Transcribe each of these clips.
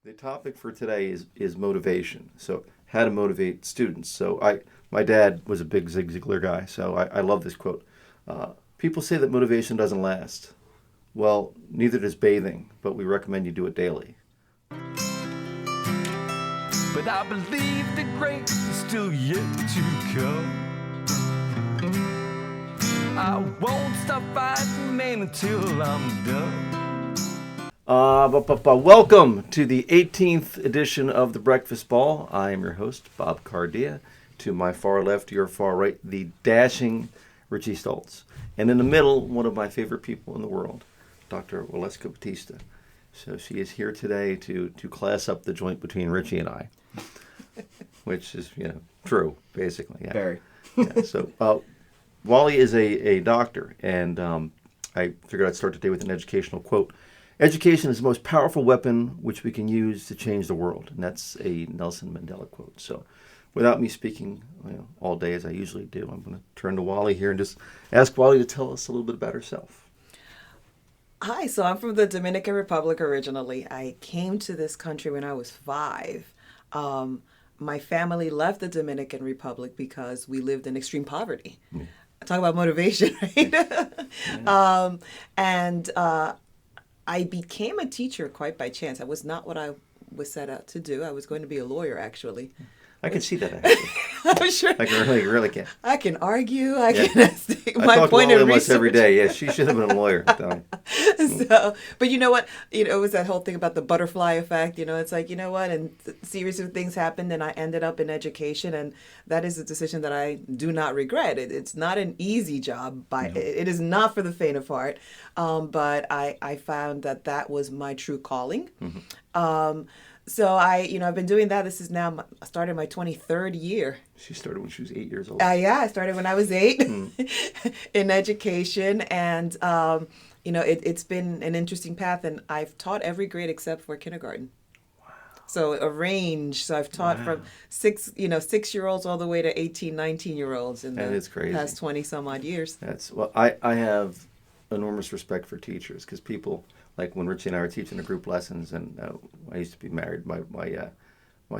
The topic for today is motivation. So how to motivate students. My dad was a big Zig Ziglar guy, so I love this quote. People say that motivation doesn't last. Well, neither does bathing, but we recommend you do it daily. But I believe the great is still yet to come. I won't stop fighting, man, until I'm done. Welcome to the 18th edition of the Breakfast Ball. I am your host, Bob Cardia. To my far left, your far right, the dashing Richie Stoltz. And in the middle, one of my favorite people in the world, Dr. Wallys Story. So she is here today to class up the joint between Richie and I, which is, true, basically. Yeah. Very. Yeah, so Wally is a doctor, and I figured I'd start today with an educational quote. Education is the most powerful weapon which we can use to change the world. And that's a Nelson Mandela quote. So without me speaking all day as I usually do, I'm going to turn to Wally here and just ask Wally to tell us a little bit about herself. Hi, so I'm from the Dominican Republic originally. I came to this country when I was 5. My family left the Dominican Republic because we lived in extreme poverty. Yeah. Talk about motivation, right? Yeah. I became a teacher quite by chance. That was not what I was set out to do. I was going to be a lawyer, actually. I can see that, actually. I'm sure. I really can. I can argue. I can state my talk point to of Wally research. every day. Yeah, she should have been a lawyer. But you know what? It was that whole thing about the butterfly effect. It's like, you know what? And a series of things happened, and I ended up in education, and that is a decision that I do not regret. It's not an easy job. It is not for the faint of heart. But I found that was my true calling. Mm-hmm. So I've been doing that. This is now I started my 23rd year. She started when she was 8 years old. Yeah, I started when I was 8 in education, and it's been an interesting path. And I've taught every grade except for kindergarten. Wow! So a range. So I've taught from 6-year-olds all the way to 18, 19-year-olds in the past 20 some odd years. I have enormous respect for teachers because people. Like when Richie and I were teaching the group lessons, and I used to be married. My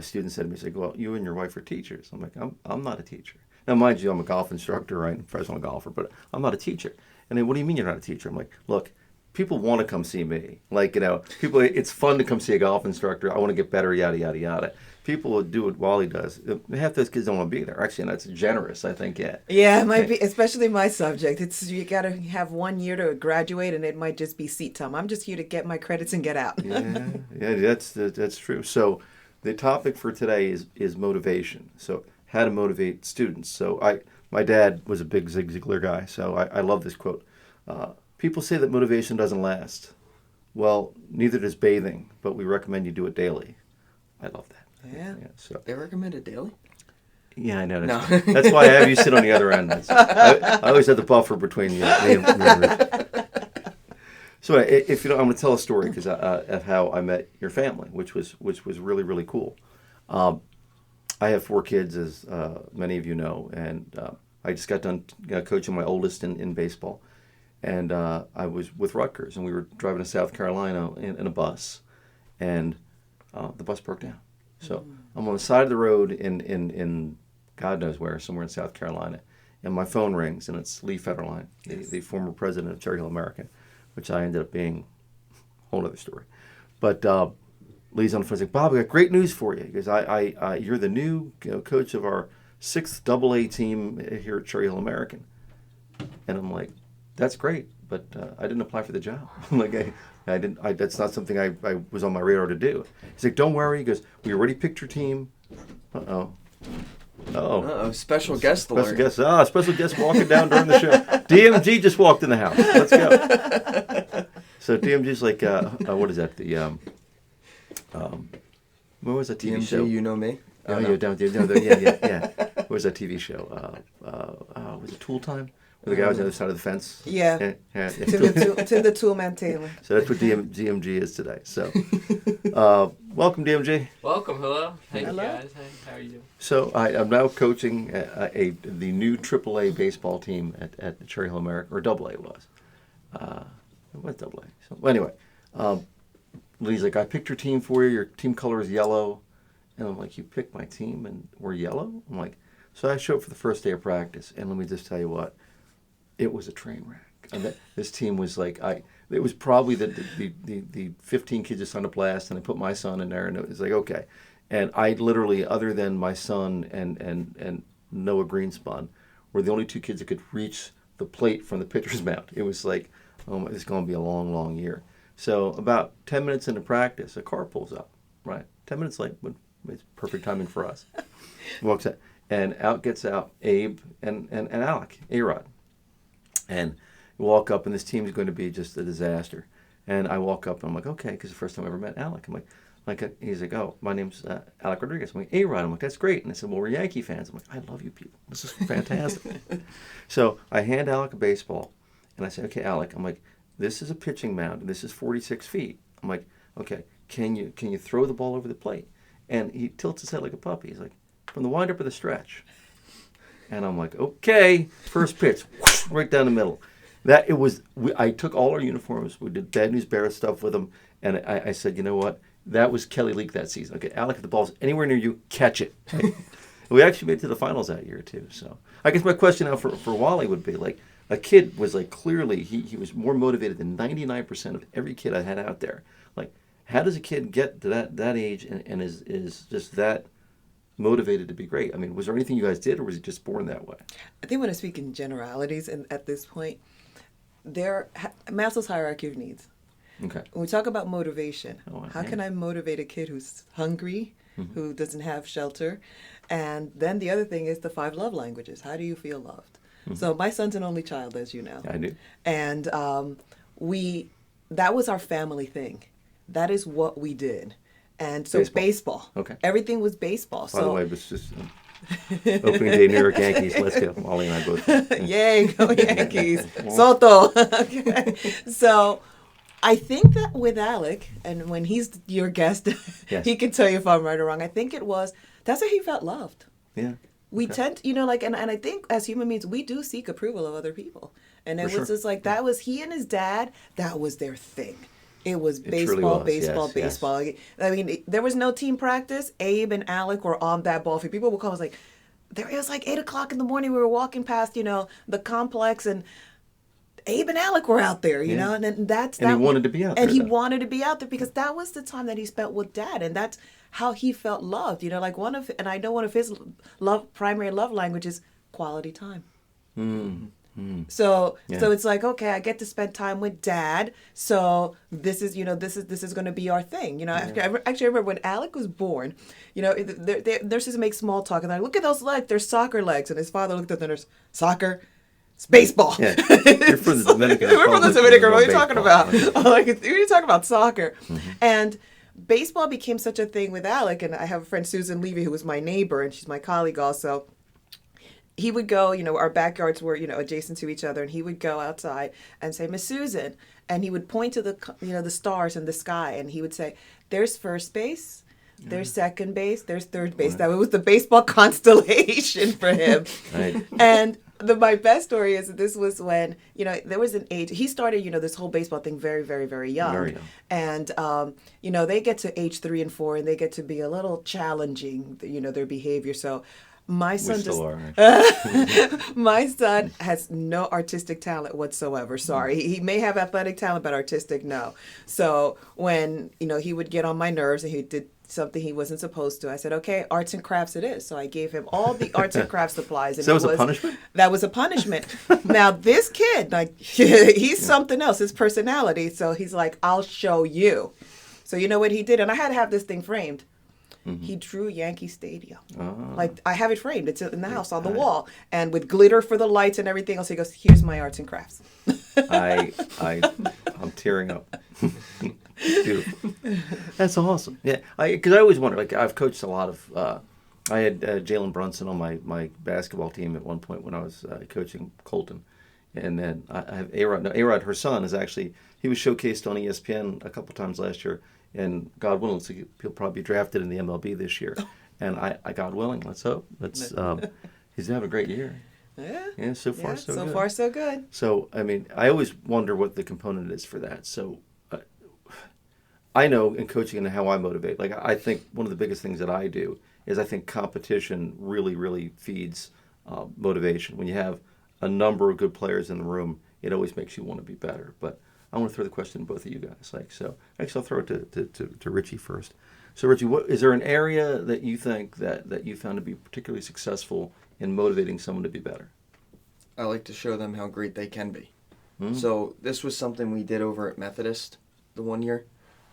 student said to me, "He's like, well, you and your wife are teachers." I'm like, I'm not a teacher. Now, mind you, I'm a golf instructor, right? I'm a professional golfer, but I'm not a teacher. And then, what do you mean you're not a teacher? I'm like, look, people want to come see me. Like, people. It's fun to come see a golf instructor. I want to get better, yada yada yada. People would do what Wally does. Half those kids don't want to be there. Actually, and that's generous, I think, yeah. Yeah, it might be, especially my subject. You got to have 1 year to graduate, and it might just be seat time. I'm just here to get my credits and get out. yeah, that's true. So the topic for today is motivation. So how to motivate students. So my dad was a big Zig Ziglar guy, so I love this quote. People say that motivation doesn't last. Well, neither does bathing, but we recommend you do it daily. I love that. Yeah. So they recommend it daily? Yeah, I know. That's why I have you sit on the other end. I always have the buffer between you. So, if you don't, I'm going to tell a story because of how I met your family, which was really really cool. I have 4 kids, as many of you know, and I just got done coaching my oldest in baseball, and I was with Rutgers, and we were driving to South Carolina in a bus, and the bus broke down. So I'm on the side of the road in God knows where, somewhere in South Carolina, and my phone rings, and it's Lee Federline, the former president of Cherry Hill American, which I ended up being a whole other story. But Lee's on the phone, like, Bob, I got great news for you, because you're the new coach of our 6th AA team here at Cherry Hill American. And I'm like, that's great, but I didn't apply for the job. I'm like, I didn't. That's not something I was on my radar to do. He's like, don't worry. He goes, we already picked your team. Special guest alert. Special guest walking down during the show. DMG just walked in the house. Let's go. So DMG's like, what is that? What was that TV DMG, show? You Know Me? Oh, no. Yeah. What was that TV show? Was it Tool Time? Where the guy was on the other side of the fence? Yeah. To the Toolman Taylor. So that's what DMG is today. So, welcome, DMG. Welcome. Hello. Thank Hello. you, guys. How are you doing? So, I'm now coaching the new AAA baseball team at Cherry Hill American, or AA it was. It was AA. So, anyway, he's like, I picked your team for you. Your team color is yellow. And I'm like, you picked my team and we're yellow? I'm like, so I show up for the first day of practice. And let me just tell you what, it was a train wreck. And this team was like, it was probably the 15 kids that signed up last, and I put my son in there, and it was like, okay. And I literally, other than my son and Noah Greenspun, were the only two kids that could reach the plate from the pitcher's mound. It was like, oh my, this is going to be a long, long year. So about 10 minutes into practice, a car pulls up, right? 10 minutes late, but it's perfect timing for us. Walks out, and out gets out Abe and Alec, A-Rod. And we walk up, and this team is going to be just a disaster. And I walk up, and I'm like, okay, because the first time I ever met Alec. I'm like, he's like, oh, my name's Alec Rodriguez. I'm like, A-Rod. I'm like, that's great. And I said, well, we're Yankee fans. I'm like, I love you people. This is fantastic. So I hand Alec a baseball, and I say, okay, Alec, I'm like, this is a pitching mound, and this is 46 feet. I'm like, okay, can you throw the ball over the plate? And he tilts his head like a puppy. He's like, from the windup or the stretch? And I'm like, okay, first pitch, whoosh, right down the middle. I took all our uniforms. We did Bad News Bears stuff with them, and I said, you know what? That was Kelly Leak that season. Okay, Alec, if the ball's anywhere near you, catch it. We actually made it to the finals that year too. So I guess my question now for Wally would be like, a kid was like clearly he was more motivated than 99% of every kid I had out there. Like, how does a kid get to that age and is just that motivated to be great? I mean, was there anything you guys did, or was he just born that way? I think when I speak in generalities, and at this point, Maslow's hierarchy of needs. Okay. When we talk about motivation, how yeah. can I motivate a kid who's hungry, who doesn't have shelter? And then the other thing is the 5 love languages. How do you feel loved? So my son's an only child, as you know. I do. And that was our family thing. That is what we did. And so baseball. Okay. Everything was baseball. By the way, it was just opening day New York Yankees. Let's go. Wally and I both. Yay, go Yankees. Soto. Okay. So I think that with Alec, and when he's your guest, yes. he can tell you if I'm right or wrong. I think that's how he felt loved. Yeah. We tend to, and I think as human beings, we do seek approval of other people. And it was just like, that was he and his dad, that was their thing. It was baseball, baseball, baseball. Yes. I mean, there was no team practice. Abe and Alec were on that ball field. People would call us like, it was like 8 o'clock in the morning. We were walking past, the complex, and Abe and Alec were out there, you know, and he wanted to be out there. And he wanted to be out there because that was the time that he spent with Dad, and that's how he felt loved. Like I know one of his primary love languages, quality time. So it's like, okay, I get to spend time with Dad. So this is going to be our thing. Actually, I remember when Alec was born, the nurses make small talk and they're like, look at those legs, they're soccer legs. And his father looked at the nurse, soccer. It's baseball. Yeah. You're from the Dominican. We're from the Dominican. What are you talking about? Like, you're talking about soccer. And baseball became such a thing with Alec. And I have a friend, Susan Levy, who was my neighbor, and she's my colleague also. He would go, our backyards were, adjacent to each other, and he would go outside and say, Miss Susan, and he would point to the stars in the sky, and he would say, there's first base, there's second base, there's third base. That was the baseball constellation for him. Right. And my best story is that this was when, there was an age, he started, this whole baseball thing very, very, very young. Very young. And, they get to age 3 and 4, and they get to be a little challenging, their behavior. So my son my son has no artistic talent whatsoever. Sorry. He may have athletic talent, but artistic, no. So when, he would get on my nerves and he did something he wasn't supposed to, I said, okay, arts and crafts it is. So I gave him all the arts and crafts supplies. And so that was a punishment? That was a punishment. Now, this kid, he's something else, his personality. So he's like, I'll show you. So you know what he did? And I had to have this thing framed. He drew Yankee Stadium. Like, I have it framed. It's in the house on the wall. And with glitter for the lights and everything else, he goes, here's my arts and crafts. I'm tearing up. Beautiful. That's awesome. Yeah, because I always wonder, like, I've coached a lot of, I had Jalen Brunson on my basketball team at one point when I was coaching Colton. And then I have A-Rod. Now, A-Rod, her son, he was showcased on ESPN a couple times last year. And God willing, so he'll probably be drafted in the MLB this year. And I God willing, let's hope. He's having a great year. Yeah. So far, so good. So far, so good. So, I mean, I always wonder what the component is for that. So, I know in coaching and how I motivate. Like I think one of the biggest things that I do is I think competition really, really feeds motivation. When you have a number of good players in the room, it always makes you want to be better. But I want to throw the question to both of you guys. Like so, actually, I'll throw it to Richie first. So Richie, what is there an area that you think that you found to be particularly successful in motivating someone to be better? I like to show them how great they can be. So this was something we did over at Methodist the one year,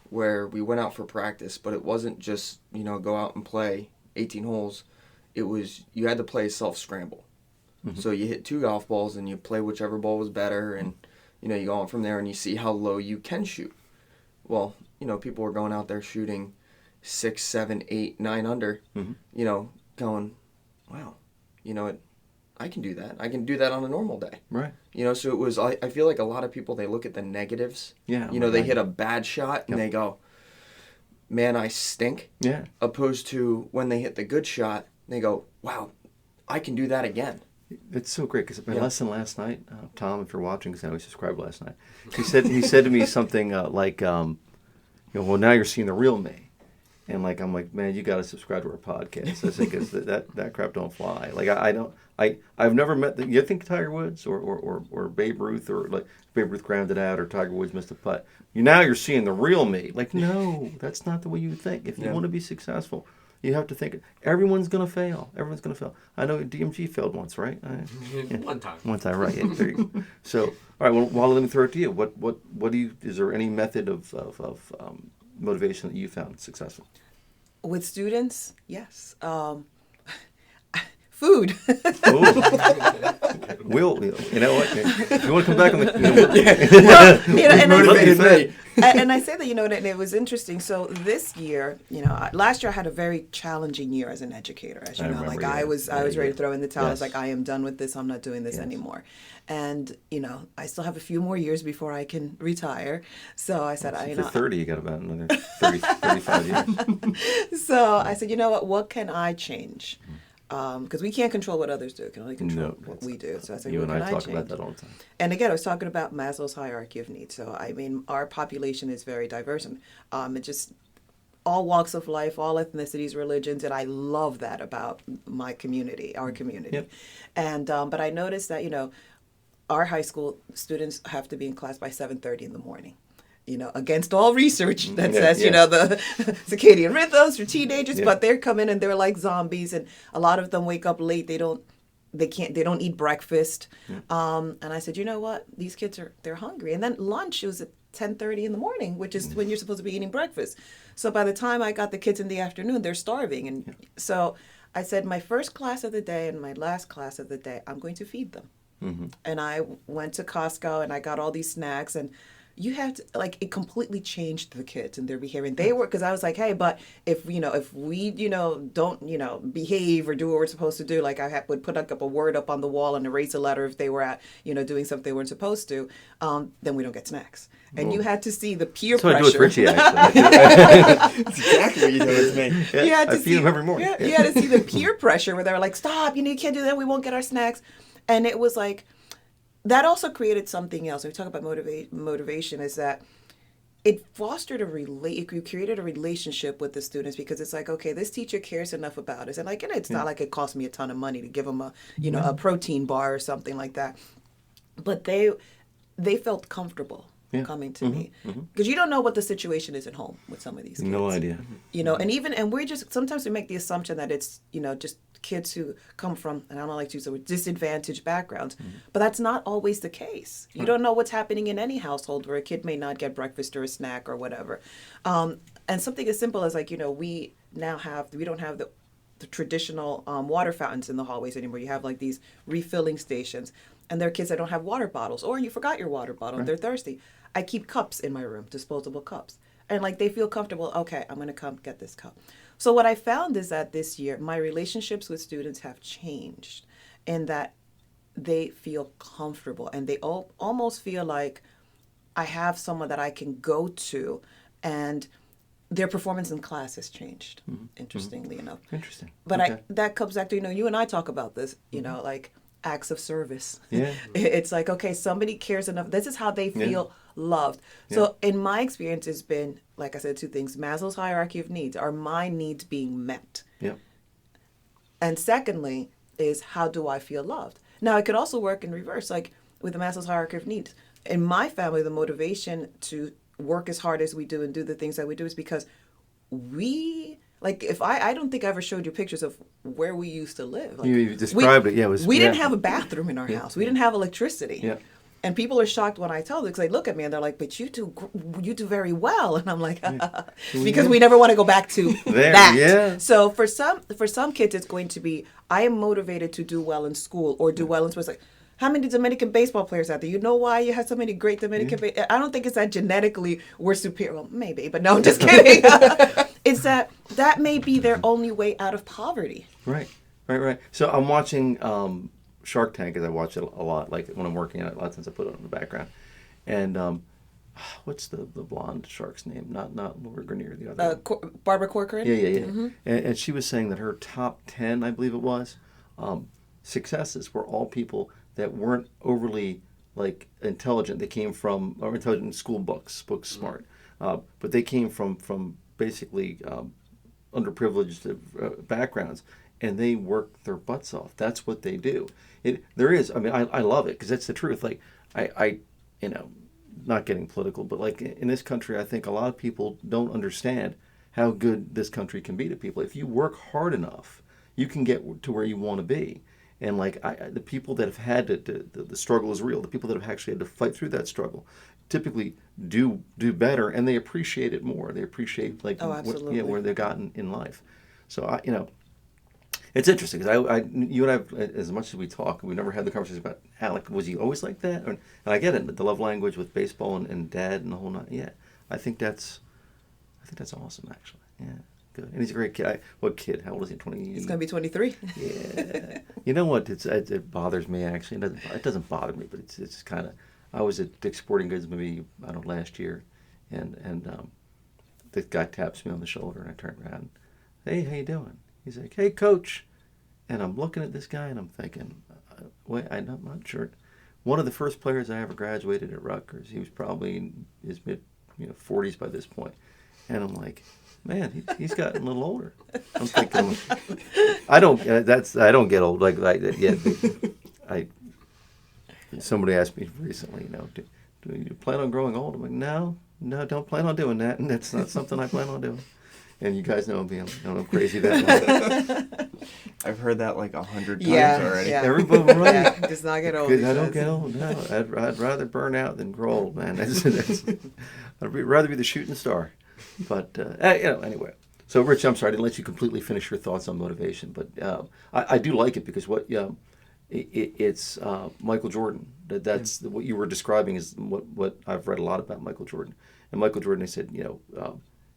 where we went out for practice, but it wasn't just, go out and play 18 holes. It was, you had to play self-scramble. So you hit 2 golf balls and you play whichever ball was better, and, you go on from there and you see how low you can shoot. Well, people were going out there shooting 6, 7, 8, 9 under, going, wow, I can do that. I can do that on a normal day. Right. So it was, I feel like a lot of people, they look at the negatives. Yeah. They hit a bad shot and they go, man, I stink. Yeah. Opposed to when they hit the good shot, they go, wow, I can do that again. It's so great because my lesson last night, Tom, if you're watching, because I was subscribed last night, he said to me something like, well, now you're seeing the real me. And I'm like, man, you got to subscribe to our podcast. I think that crap don't fly. Like I've never met you think Tiger Woods or Babe Ruth, or like Babe Ruth grounded out or Tiger Woods missed a putt. You're seeing the real me. Like, no, that's not the way you think. If you want to be successful, you have to think everyone's gonna fail. Everyone's gonna fail. I know DMG failed once, right? One time. One time, right? Yeah, there you go. So, all right. Well, Wally, let me throw it to you. What do you? Is there any method of motivation that you found successful? With students, yes. Food. Will, you know what? If you want to come back on the... And I say that, and it was interesting. So this year, last year I had a very challenging year as an educator. As you know, remember, I was ready to throw in the towel. I was Yes. like, I am done with this. I'm not doing this anymore. And, I still have a few more years before I can retire. So I said, For 30, you got about another 30, 35 years. So I said, what can I change? Because we can't control what others do. We can only control what we do. So I said, you what and can I talk change? about that all the time. And again, I was talking about Maslow's hierarchy of needs. So, our population is very diverse. And it just all walks of life, all ethnicities, religions. And I love that about my community, our community. Yep. And but I noticed that, our high school students have to be in class by 7:30 in the morning. Against all research that says, the circadian rhythms for teenagers, but they're coming and they're like zombies, and a lot of them wake up late. They don't eat breakfast. And I said, you know what? These kids they're hungry. And then lunch was at 10:30 in the morning, which is when you're supposed to be eating breakfast. So by the time I got the kids in the afternoon, they're starving. And so I said, my first class of the day and my last class of the day, I'm going to feed them. And I went to Costco and I got all these snacks, and you have to, it completely changed the kids and their behavior. And they were, because I was like, hey, but if we, don't, behave or do what we're supposed to do, would put up a word up on the wall and erase a letter if they were doing something they weren't supposed to, then we don't get snacks. And you had to see the peer That's what pressure. I do with Richie, actually. That's exactly what you do with me. You had to I feed him every morning. Yeah, you had to see the peer pressure where they were like, stop, you can't do that, we won't get our snacks. And it was like, that also created something else. When we talk about motivation, is that it fostered it created a relationship with the students, because it's like, okay, this teacher cares enough about us, and it's not like it cost me a ton of money to give them a protein bar or something like that, but they felt comfortable coming to me, because you don't know what the situation is at home with some of these kids. No idea. And we're just, sometimes we make the assumption that it's just kids who come from, and I don't like to use the word, disadvantaged backgrounds, but that's not always the case. You don't know what's happening in any household where a kid may not get breakfast or a snack or whatever. And something as simple as we don't have the traditional water fountains in the hallways anymore. You have these refilling stations, and there are kids that don't have water bottles, or you forgot your water bottle and they're thirsty. I keep cups in my room, disposable cups. And they feel comfortable, okay, I'm going to come get this cup. So what I found is that this year, my relationships with students have changed in that they feel comfortable, and they almost feel like I have someone that I can go to, and their performance in class has changed, interestingly enough. Interesting. But Okay. that comes back to, you and I talk about this, acts of service. Yeah. It's like, okay, somebody cares enough. This is how they feel loved. So in my experience, it's been, like I said, two things. Maslow's hierarchy of needs are my needs being met. Yep. And secondly is, how do I feel loved? Now, it could also work in reverse, like with the Maslow's hierarchy of needs. In my family, the motivation to work as hard as we do and do the things that we do is because we, like, if I don't think I ever showed you pictures of where we used to live. Like, You described it. Yeah, it was. We yeah. didn't have a bathroom in our house. We didn't have electricity. Yeah. And people are shocked when I tell them, because they look at me and they're like, "But you do very well." And I'm like, because we never want to go back to There, that. yeah. So for some kids, it's going to be, I am motivated to do well in school or do well in sports. Like, how many Dominican baseball players out there? You know why you have so many great Dominican? I don't think it's that genetically we're superior. Well, maybe, but no, I'm just kidding. It's that may be their only way out of poverty. Right. So I'm watching Shark Tank, as I watch it a lot. Like when I'm working on it, a lot of times I put it on the background. And what's the blonde shark's name? Not Laura Grenier, the other one. Barbara Corcoran? Yeah. Mm-hmm. And she was saying that her top 10, I believe it was, successes were all people that weren't overly like intelligent. They came from, or intelligent in school books smart, but they came from basically underprivileged backgrounds, and they work their butts off. That's what they do. There is, I mean, I love it because that's the truth. Like I not getting political, but like in this country, I think a lot of people don't understand how good this country can be to people. If you work hard enough, you can get to where you want to be. And like the people that have had the struggle is real. The people that have actually had to fight through that struggle typically do better, and they appreciate it more. They appreciate like where they've gotten in life. So it's interesting because you and I, as much as we talk, we never had the conversation about Alec. Was he always like that? And I get it, the love language with baseball and dad and the whole nine. Yeah, I think that's awesome actually. Yeah. Good. And he's a great kid. What kid? How old is he? 20? He's going to be 23. Yeah. You know what? It bothers me, actually. It doesn't bother me, but it's kind of... I was at Dick's Sporting Goods maybe, I don't know, last year, and this guy taps me on the shoulder, and I turn around. Hey, how you doing? He's like, hey, coach. And I'm looking at this guy, and I'm thinking, wait, I'm not sure. One of the first players I ever graduated at Rutgers. He was probably in his mid 40s by this point. And I'm like... Man, he's gotten a little older. I'm thinking, I don't get old like that yet. Somebody asked me recently, do you plan on growing old? I'm like, no, don't plan on doing that, and that's not something I plan on doing. And you guys know I'm crazy that way. I've heard that like 100 times already. Yeah. Everybody, right? Yeah, does not get old. I don't get old. No, I'd rather burn out than grow old, man. I'd rather be the shooting star. But anyway. So, Rich, I'm sorry I didn't let you completely finish your thoughts on motivation, but I do like it because it's Michael Jordan. That's what you were describing is what I've read a lot about Michael Jordan. And Michael Jordan, he said, who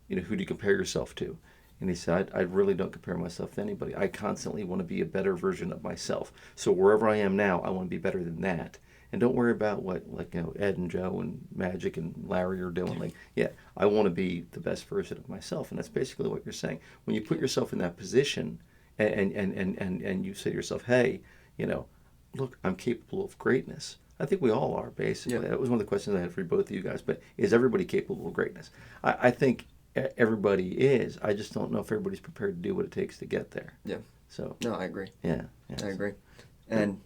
do you compare yourself to? And he said, I really don't compare myself to anybody. I constantly want to be a better version of myself. So wherever I am now, I want to be better than that. And don't worry about what Ed and Joe and Magic and Larry are doing. I want to be the best version of myself, and that's basically what you're saying. When you put yourself in that position, and you say to yourself, hey, look, I'm capable of greatness. I think we all are basically. Yeah. That was one of the questions I had for both of you guys. But is everybody capable of greatness? I think everybody is. I just don't know if everybody's prepared to do what it takes to get there. Yeah. So. No, I agree. Yeah. I agree, and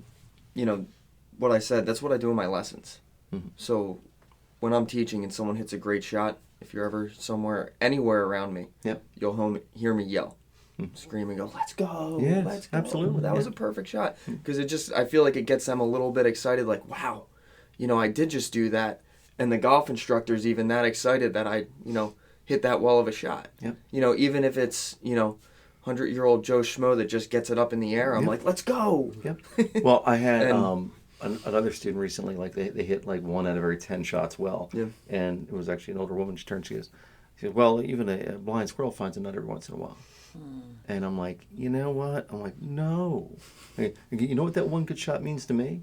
what I said, that's what I do in my lessons. Mm-hmm. So when I'm teaching and someone hits a great shot, if you're ever anywhere around me, you'll hear me yell, scream and go, let's go, yes, let's go. Absolutely. That was a perfect shot. Because I feel like it gets them a little bit excited, like, wow, I did just do that. And the golf instructor's even that excited that I, hit that well of a shot. Yep. Even if it's, 100-year-old Joe Schmo that just gets it up in the air, I'm like, let's go. Yep. Well, I had... another student recently, like they hit like 1 out of every 10 shots well, and it was actually an older woman. She goes, well, even a blind squirrel finds a nut every once in a while. And I'm like, you know what? I'm like, no. You know what that one good shot means to me?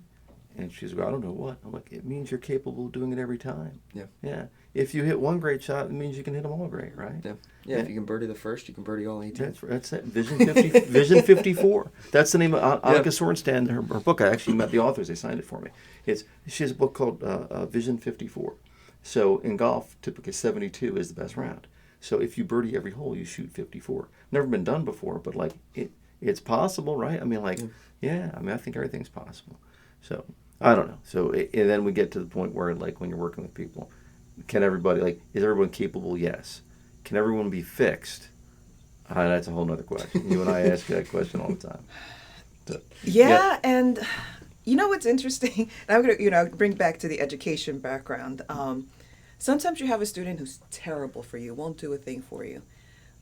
And she's like, I don't know what. I'm like, it means you're capable of doing it every time. Yeah. if you hit one great shot, it means you can hit them all great, right? Yeah. Yeah, if you can birdie the first, you can birdie all 18. That's it. Vision 50, Vision 54. That's the name of Alecs Story. Her book. I actually met the authors. They signed it for me. She has a book called Vision 54. So in golf, typically 72 is the best round. So if you birdie every hole, you shoot 54. Never been done before, but like it's possible, right? I mean, like, I think everything's possible. So I don't know. So and then we get to the point where, like, when you're working with people, can everybody, like, is everyone capable? Yes. Can everyone be fixed? That's a whole nother question. You and I ask that question all the time. So, and you know what's interesting? And I'm gonna, bring back to the education background. Sometimes you have a student who's terrible for you, won't do a thing for you.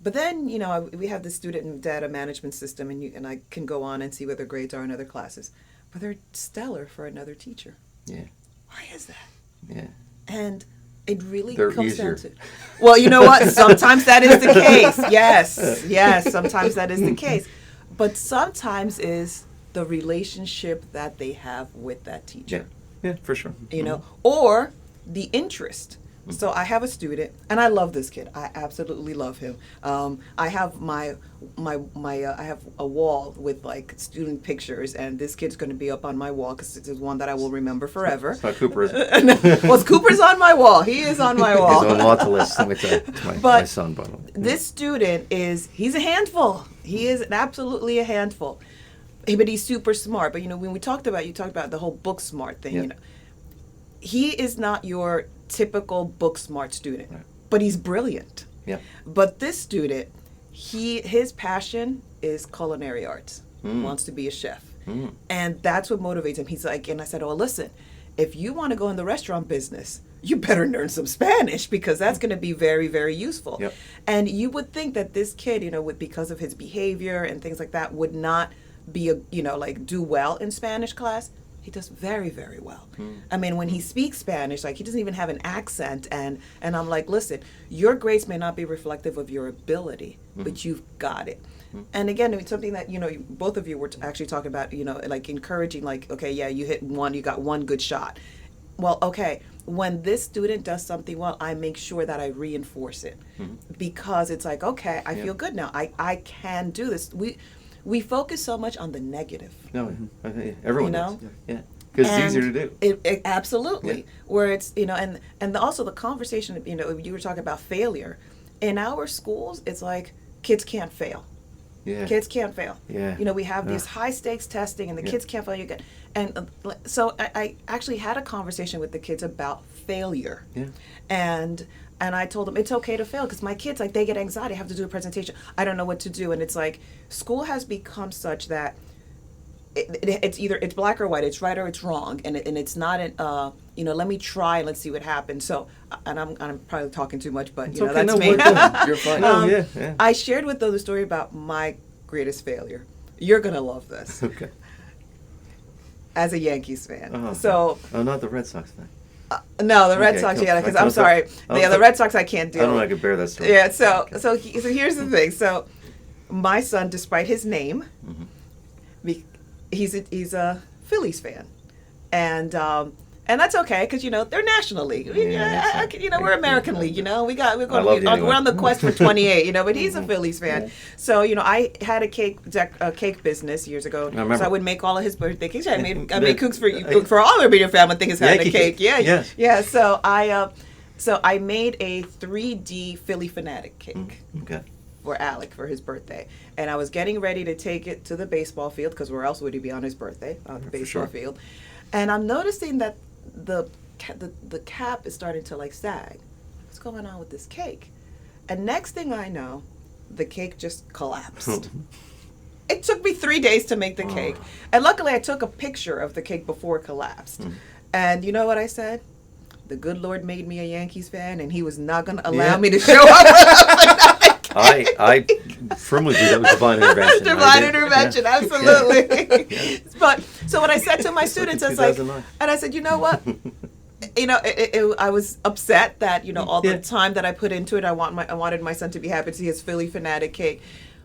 But then, we have the student data management system, and I can go on and see what their grades are in other classes. But they're stellar for another teacher. Yeah. Why is that? Yeah. And it really They're comes easier. down to, well, you know what? Sometimes that is the case. Yes, sometimes that is the case. But sometimes is the relationship that they have with that teacher. Yeah, for sure. Or the interest. So I have a student, and I love this kid. I absolutely love him. I have my I have a wall with like student pictures, and this kid's going to be up on my wall because it's one that I will remember forever. It's not Cooper, is it? Well, Cooper's on my wall. He is on my wall. He's on lots of lists. Let me tell you. It's my son, by the way. This student he's a handful. He is absolutely a handful. But he's super smart. But when you talked about the whole book smart thing. He is not your typical book smart student, but he's brilliant. Yeah. But this student, his passion is culinary arts. Wants to be a chef, and that's what motivates him. He's like, and I said, "Oh, listen, if you want to go in the restaurant business, you better learn some Spanish because that's going to be very, very useful." Yep. And you would think that this kid, because of his behavior and things like that, would not be do well in Spanish class. He does very, very well. I mean, when he speaks Spanish, like, he doesn't even have an accent. And I'm like, listen, your grades may not be reflective of your ability, but you've got it. And again, it's something that, both of you were actually talking about, like encouraging, like, okay, yeah, you hit one, you got one good shot. Well, okay, when this student does something well, I make sure that I reinforce it because it's like, okay, I feel good now. I can do this. We focus so much on the negative. No, I think everyone does. Yeah, because it's easier to do. It absolutely. Yeah. Where it's and also the conversation. You were talking about failure. In our schools, it's like kids can't fail. Yeah. Kids can't fail. Yeah. We have these high stakes testing, and the kids can't fail. So I actually had a conversation with the kids about failure. Yeah. And I told them it's okay to fail because my kids, like, they get anxiety. I have to do a presentation. I don't know what to do. And it's like school has become such that it's black or white. It's right or it's wrong. And it's not let me try and let's see what happens. So, and I'm probably talking too much, but that's me. You're fine. Yeah. I shared with them the story about my greatest failure. You're gonna love this. Okay. As a Yankees fan, not the Red Sox thing. No, the Red Sox, because I'm sorry. The Red Sox I can't deal with. I don't know I could bear that story. Yeah, so here's the thing. So my son, despite his name, he's a Phillies fan. And that's okay because they're National League. We're American League. We're on the quest for 28. But he's a Phillies fan. So I had a cake business years ago. So I would make all of his birthday cakes. I made cooks for all our immediate family. I think it's having a cake. Yeah. So I made a 3D Philly Fanatic cake. Okay. For Alec for his birthday, and I was getting ready to take it to the baseball field because where else would he be on his birthday? On the baseball field. And I'm noticing that the cap is starting to like sag. What's going on with this cake? And next thing I know, the cake just collapsed. It took me 3 days to make the cake. And luckily I took a picture of the cake before it collapsed. And you know what I said? The good Lord made me a Yankees fan, and he was not going to allow me to show up. I firmly believe that was divine intervention. Divine intervention, absolutely. But so what I said to my students, I was like, and I said, you know what? I was upset that all the time that I put into it. I wanted my son to be happy to see his Philly Fanatic cake.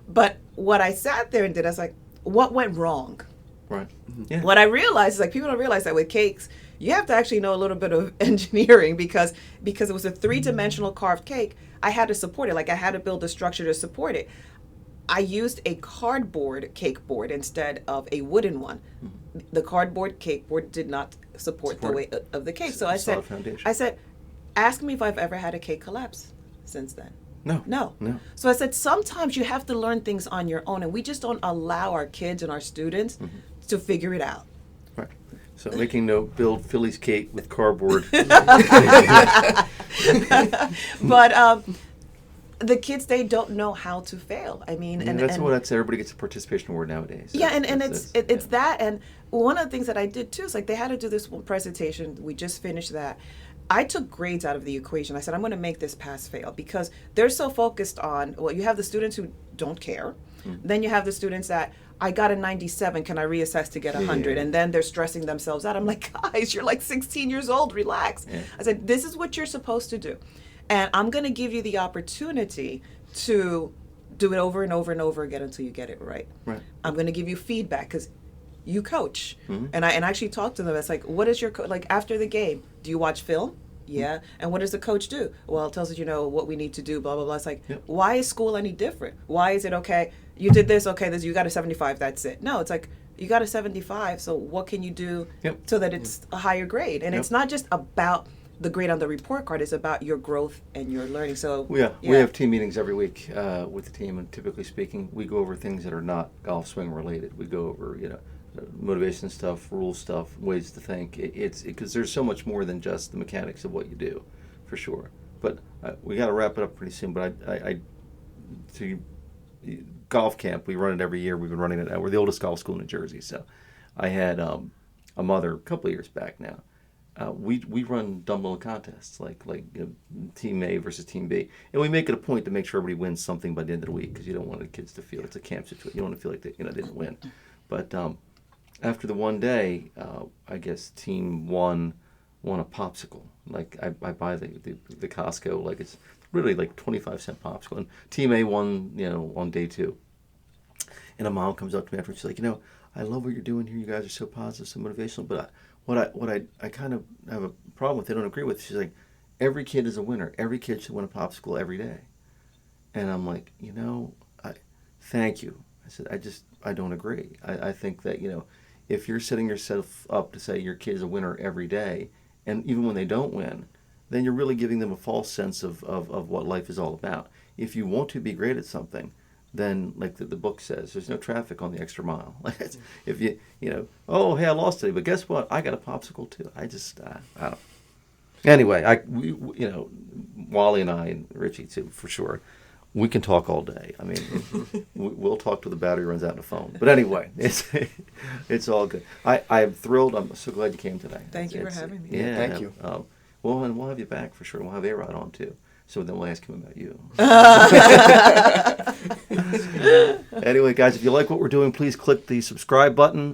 But what I sat there and did, I was like, what went wrong? Right. Yeah. What I realized is, like, people don't realize that with cakes, you have to actually know a little bit of engineering because it was a 3-dimensional carved cake. I had to support it. Like I had to build a structure to support it. I used a cardboard cake board instead of a wooden one. The cardboard cake board did not support the weight of the cake. So I said, ask me if I've ever had a cake collapse since then. No. So I said, sometimes you have to learn things on your own, and we just don't allow our kids and our students to figure it out. Right. So making note, build Philly's cake with cardboard. But the kids, they don't know how to fail. I mean, and that's what everybody gets a participation award nowadays. Yeah, and it's that. And one of the things that I did too is like they had to do this one presentation. We just finished that. I took grades out of the equation. I said, I'm going to make this pass fail because they're so focused on, well, you have the students who don't care. Then you have the students that, I got a 97, can I reassess to get 100? Yeah. And then they're stressing themselves out. I'm like, guys, you're like 16 years old, relax. Yeah. I said, this is what you're supposed to do. And I'm going to give you the opportunity to do it over and over and over again until you get it right. I'm going to give you feedback because you coach. And I actually talked to them. It's like, what is your like after the game? Do you watch film? Yeah. And what does the coach do? Well, it tells us, what we need to do, blah, blah, blah. It's like, why is school any different? Why is it okay? You did this, okay, you got a 75, that's it. No, it's like, you got a 75, so what can you do so that it's a higher grade? And it's not just about the grade on the report card, it's about your growth and your learning. So we have team meetings every week with the team, and typically speaking, we go over things that are not golf swing related. We go over, motivation stuff, rule stuff, ways to think. It's because there's so much more than just the mechanics of what you do, for sure. But we got to wrap it up pretty soon. But to golf camp, we run it every year. We've been running it. We're the oldest golf school in New Jersey. So I had a mother a couple of years back now. We run dumbbell contests like Team A versus Team B, and we make it a point to make sure everybody wins something by the end of the week because you don't want the kids to feel it's a camp situation. You don't want to feel like they didn't win. But after the one day, I guess Team 1 won a popsicle. Like I buy the Costco, like it's really like 25-cent popsicle. And Team A won, on day 2. And a mom comes up to me after, she's like, I love what you're doing here. You guys are so positive, so motivational. But what I kind of have a problem with, I don't agree with. She's like, every kid is a winner. Every kid should win a popsicle every day. And I'm like, thank you. I said, I don't agree. I think that, if you're setting yourself up to say your kid is a winner every day, and even when they don't win, then you're really giving them a false sense of what life is all about. If you want to be great at something, then like the book says, there's no traffic on the extra mile. If oh, hey, I lost today, but guess what? I got a popsicle too. I don't. Anyway, Wally and I and Richie too, for sure. We can talk all day. I mean, we'll talk till the battery runs out in the phone. But anyway, it's all good. I'm thrilled. I'm so glad you came today. Thank you for having me. Yeah, thank you. Well, and we'll have you back for sure. We'll have A-Rod on too. So then we'll ask him about you. Anyway, guys, if you like what we're doing, please click the subscribe button.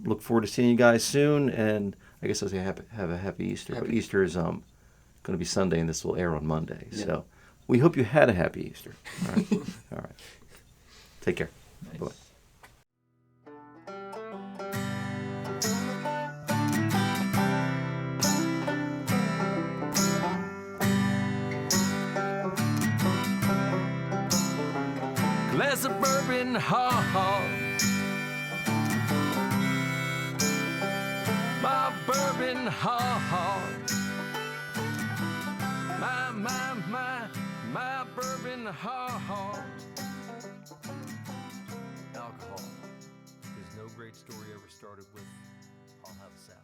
Look forward to seeing you guys soon. And I guess I'll say have a happy Easter. But Easter is going to be Sunday, and this will air on Monday. Yeah. So we hope you had a happy Easter. All right. All right. Take care. Nice. Bye. Glass of bourbon, ha. My bourbon, ha. My bourbon, ha. Alcohol. Because no great story ever started with, I'll have a salad.